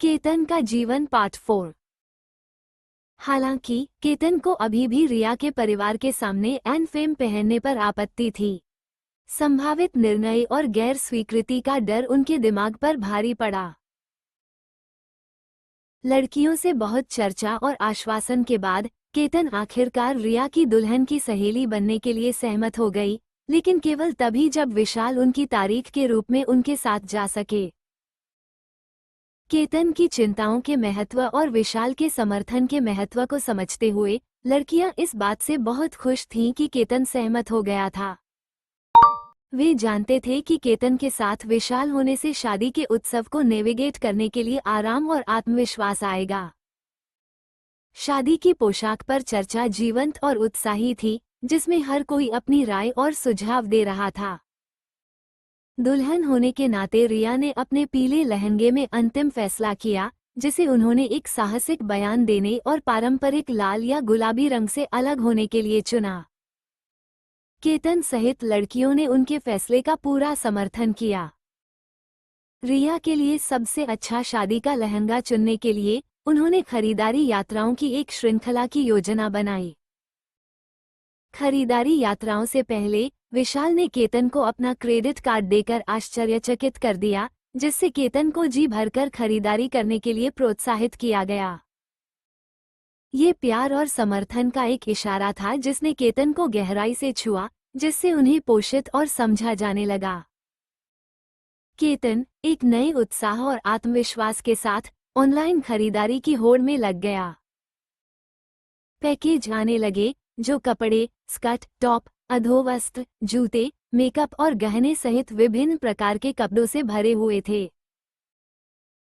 केतन का जीवन पार्ट 4। हालांकि केतन को अभी भी रिया के परिवार के सामने एनफेम पहनने पर आपत्ति थी। संभावित निर्णय और गैर स्वीकृति का डर उनके दिमाग पर भारी पड़ा। लड़कियों से बहुत चर्चा और आश्वासन के बाद केतन आखिरकार रिया की दुल्हन की सहेली बनने के लिए सहमत हो गई, लेकिन केवल तभी जब विशाल उनकी तारीख के रूप में उनके साथ जा सके। केतन की चिंताओं के महत्व और विशाल के समर्थन के महत्व को समझते हुए लड़कियां इस बात से बहुत खुश थीं कि केतन सहमत हो गया था। वे जानते थे कि केतन के साथ विशाल होने से शादी के उत्सव को नेविगेट करने के लिए आराम और आत्मविश्वास आएगा। शादी की पोशाक पर चर्चा जीवंत और उत्साही थी, जिसमें हर कोई अपनी राय और सुझाव दे रहा था। दुल्हन होने के नाते रिया ने अपने पीले लहंगे में अंतिम फैसला किया, जिसे उन्होंने एक साहसिक बयान देने और पारंपरिक लाल या गुलाबी रंग से अलग होने के लिए चुना। केतन सहित लड़कियों ने उनके फैसले का पूरा समर्थन किया। रिया के लिए सबसे अच्छा शादी का लहंगा चुनने के लिए उन्होंने खरीदारी यात्राओं की एक श्रृंखला की योजना बनाई। खरीदारी यात्राओं से पहले विशाल ने केतन को अपना क्रेडिट कार्ड देकर आश्चर्यचकित कर दिया, जिससे केतन को जी भरकर खरीदारी करने के लिए प्रोत्साहित किया गया। ये प्यार और समर्थन का एक इशारा था जिसने केतन को गहराई से छुआ, जिससे उन्हें पोषित और समझा जाने लगा। केतन एक नए उत्साह और आत्मविश्वास के साथ ऑनलाइन खरीदारी की होड़ में लग गया। पैकेज आने लगे, जो कपड़े, स्कर्ट, टॉप, अधोवस्त्र, जूते, मेकअप और गहने सहित विभिन्न प्रकार के कपड़ों से भरे हुए थे।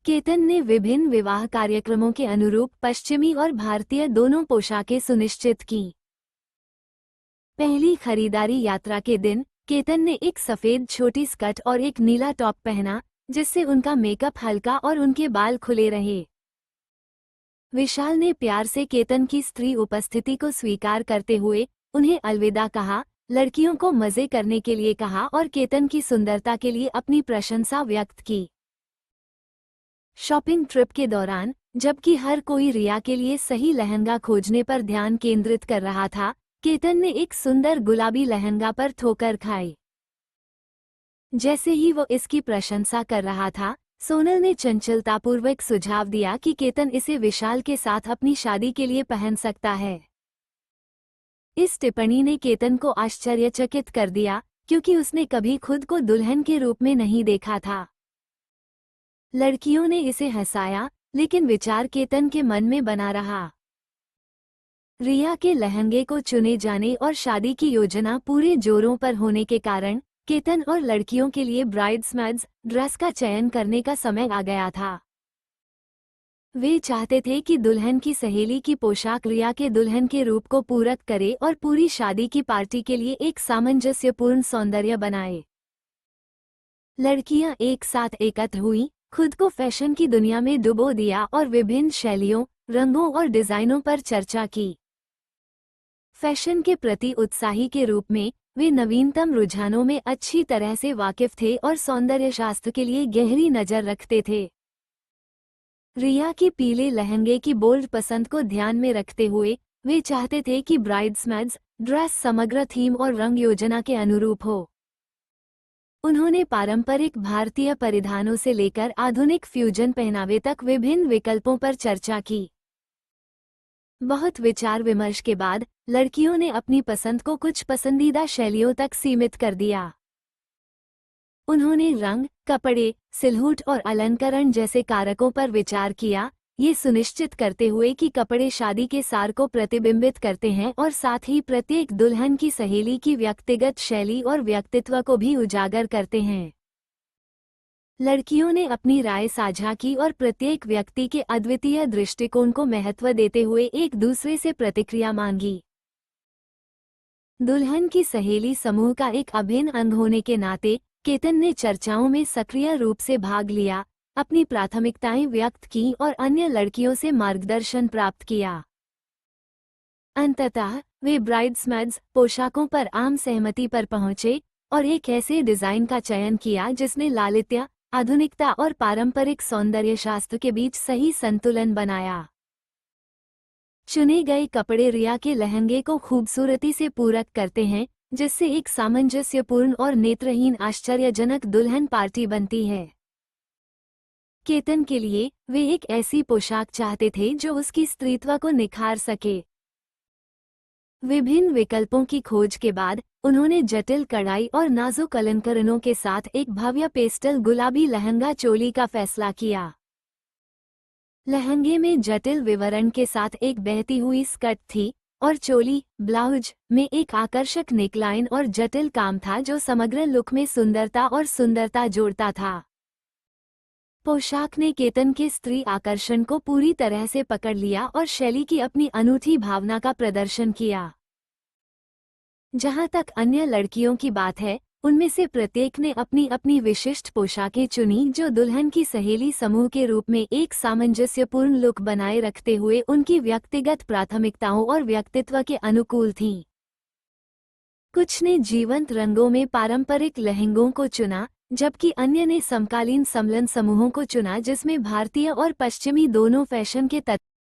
केतन ने विभिन्न विवाह कार्यक्रमों के अनुरूप पश्चिमी और भारतीय दोनों पोशाकें सुनिश्चित की। पहली खरीदारी यात्रा के दिन केतन ने एक सफेद छोटी स्कर्ट और एक नीला टॉप पहना, जिससे उनका मेकअप हल्का और उनके बाल खुले रहे। विशाल ने प्यार से केतन की स्त्री उपस्थिति को स्वीकार करते हुए उन्हें अलविदा कहा, लड़कियों को मजे करने के लिए कहा और केतन की सुंदरता के लिए अपनी प्रशंसा व्यक्त की। शॉपिंग ट्रिप के दौरान, जबकि हर कोई रिया के लिए सही लहंगा खोजने पर ध्यान केंद्रित कर रहा था, केतन ने एक सुंदर गुलाबी लहंगा पर ठोकर खाई। जैसे ही वो इसकी प्रशंसा कर रहा था, सोनल ने चंचलतापूर्वक सुझाव दिया कि केतन इसे विशाल के साथ अपनी शादी के लिए पहन सकता है। इस टिप्पणी ने केतन को आश्चर्यचकित कर दिया, क्योंकि उसने कभी खुद को दुल्हन के रूप में नहीं देखा था। लड़कियों ने इसे हंसाया, लेकिन विचार केतन के मन में बना रहा। रिया के लहंगे को चुने जाने और शादी की योजना पूरे जोरों पर होने के कारण केतन और लड़कियों के लिए ब्राइड्समेड्स ड्रेस का चयन करने का समय आ गया था। वे चाहते थे कि दुल्हन की सहेली की पोशाक रिया के दुल्हन के रूप को पूरक करे और पूरी शादी की पार्टी के लिए एक सामंजस्यपूर्ण सौंदर्य बनाए। लड़कियां एक साथ एकत्र हुईं, खुद को फैशन की दुनिया में डुबो दिया और विभिन्न शैलियों, रंगों और डिजाइनों पर चर्चा की। फैशन के प्रति उत्साही के रूप में वे नवीनतम रुझानों में अच्छी तरह से वाकिफ थे और सौंदर्य शास्त्र के लिए गहरी नजर रखते थे। रिया की पीले लहंगे की बोल्ड पसंद को ध्यान में रखते हुए वे चाहते थे कि ब्राइड्समेड्स ड्रेस समग्र थीम और रंग योजना के अनुरूप हो। उन्होंने पारंपरिक भारतीय परिधानों से लेकर आधुनिक फ्यूजन पहनावे तक विभिन्न विकल्पों पर चर्चा की। बहुत विचार विमर्श के बाद लड़कियों ने अपनी पसंद को कुछ पसंदीदा शैलियों तक सीमित कर दिया। उन्होंने रंग, कपड़े, सिलहूट और अलंकरण जैसे कारकों पर विचार किया, ये सुनिश्चित करते हुए कि कपड़े शादी के सार को प्रतिबिंबित करते हैं और साथ ही प्रत्येक दुल्हन की सहेली की व्यक्तिगत शैली और व्यक्तित्व को भी उजागर करते हैं। लड़कियों ने अपनी राय साझा की और प्रत्येक व्यक्ति के अद्वितीय दृष्टिकोण को महत्व देते हुए एक दूसरे से प्रतिक्रिया मांगी। दुल्हन की सहेली समूह का एक अभिन्न अंग होने के नाते केतन ने चर्चाओं में सक्रिय रूप से भाग लिया, अपनी प्राथमिकताएं व्यक्त की और अन्य लड़कियों से मार्गदर्शन प्राप्त किया। अंततः वे ब्राइड्समेड्स पोशाकों पर आम सहमति पर पहुंचे और एक ऐसे डिजाइन का चयन किया जिसने लालित्य, आधुनिकता और पारंपरिक सौंदर्य शास्त्र के बीच सही संतुलन बनाया। चुने गए कपड़े रिया के लहंगे को खूबसूरती से पूरक करते हैं, जिससे एक सामंजस्यपूर्ण और नेत्रहीन आश्चर्यजनक दुल्हन पार्टी बनती है। केतन के लिए वे एक ऐसी पोशाक चाहते थे जो उसकी स्त्रीत्व को निखार सके। विभिन्न विकल्पों की खोज के बाद उन्होंने जटिल कढ़ाई और नाजुक अलंकरणों के साथ एक भव्य पेस्टल गुलाबी लहंगा चोली का फैसला किया। लहंगे में जटिल विवरण के साथ एक बहती हुई स्कर्ट थी और चोली ब्लाउज में एक आकर्षक नेकलाइन और जटिल काम था जो समग्र लुक में सुंदरता जोड़ता था। पोशाक ने केतन के स्त्री आकर्षण को पूरी तरह से पकड़ लिया और शैली की अपनी अनूठी भावना का प्रदर्शन किया। जहां तक अन्य लड़कियों की बात है, उनमें से प्रत्येक ने अपनी अपनी विशिष्ट पोशाकें चुनी जो दुल्हन की सहेली समूह के रूप में एक सामंजस्यपूर्ण लुक बनाए रखते हुए उनकी व्यक्तिगत प्राथमिकताओं और व्यक्तित्व के अनुकूल थीं। कुछ ने जीवंत रंगों में पारंपरिक लहंगों को चुना, जबकि अन्य ने समकालीन समलन समूहों को चुना जिसमें भारतीय और पश्चिमी दोनों फैशन के तत्व